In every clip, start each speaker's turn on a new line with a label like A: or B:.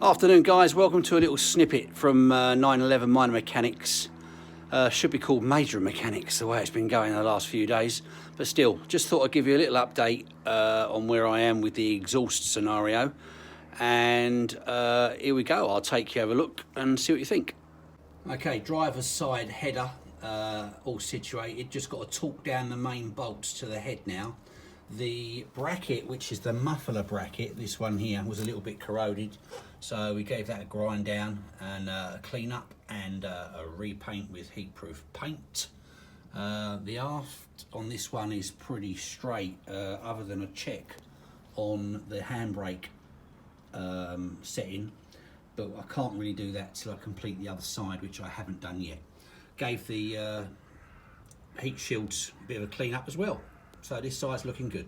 A: Afternoon guys, welcome to a little snippet from 911 Minor Mechanics. Should be called Major Mechanics the way it's been going the last few days, but still, just thought I'd give you a little update on where I am with the exhaust scenario. And here we go, I'll take you have a look and see what you think. Okay, driver's side header all situated, just got to torque down the main bolts to the head now. The bracket, which is the muffler bracket, this one here, was a little bit corroded, so we gave that a grind down and a clean up and a repaint with heat-proof paint. The aft on this one is pretty straight, other than a check on the handbrake setting, but I can't really do that till I complete the other side, which I haven't done yet. Gave the heat shields a bit of a clean up as well. So this side's looking good.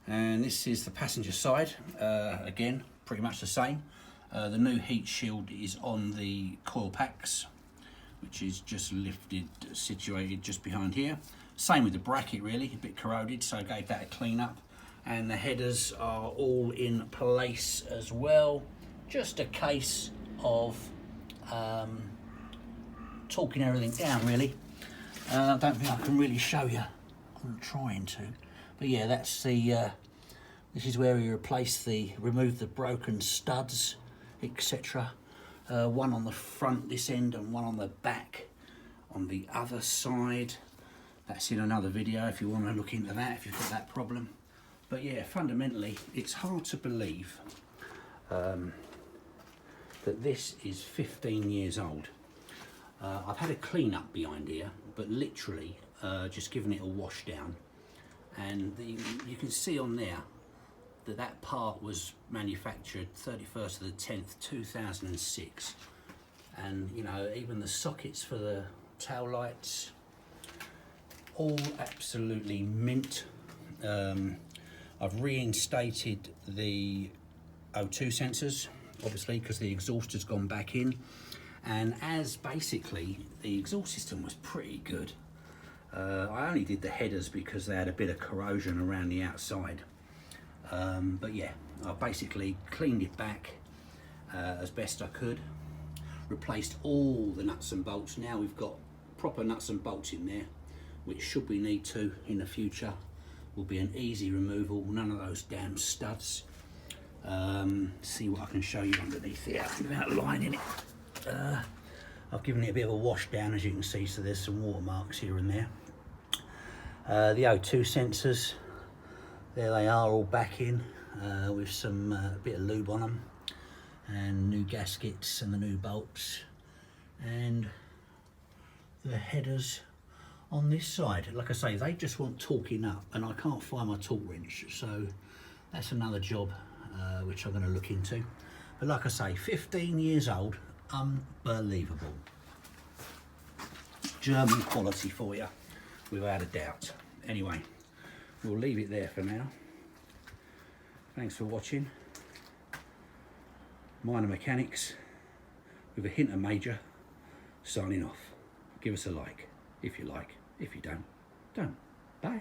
A: And this is the passenger side. Again, pretty much the same. The new heat shield is on the coil packs, which is just lifted, situated just behind here. Same with the bracket really, a bit corroded, so I gave that a clean up. And the headers are all in place as well. Just a case of torquing everything down really. I don't think I can really show you. I'm trying to, but yeah, that's the this is where we remove the broken studs, etc. One on the front this end and one on the back on the other side. That's in another video if you want to look into that, if you've got that problem. But yeah, fundamentally it's hard to believe that this is 15 years old. I've had a clean up behind here, but literally just giving it a wash down, and you can see on there that part was manufactured 31st of the 10th 2006, and you know, even the sockets for the tail lights all absolutely mint. I've reinstated the O2 sensors obviously because the exhaust has gone back in, and as basically the exhaust system was pretty good. I only did the headers because they had a bit of corrosion around the outside. But yeah, I basically cleaned it back as best I could. Replaced all the nuts and bolts. Now we've got proper nuts and bolts in there, which should we need to in the future will be an easy removal. None of those damn studs. See what I can show you underneath here without lining it. I've given it a bit of a wash down, as you can see, so there's some watermarks here and there. The O2 sensors, there they are, all back in with some bit of lube on them, and new gaskets and the new bolts, and the headers on this side. Like I say, they just want torquing up, and I can't find my torque wrench, so that's another job which I'm going to look into. But like I say, 15 years old, unbelievable. German quality for you, without a doubt. Anyway, we'll leave it there for now. Thanks for watching. Minor Mechanics with a hint of major, signing off. Give us a like if you like. If you don't, don't. Bye.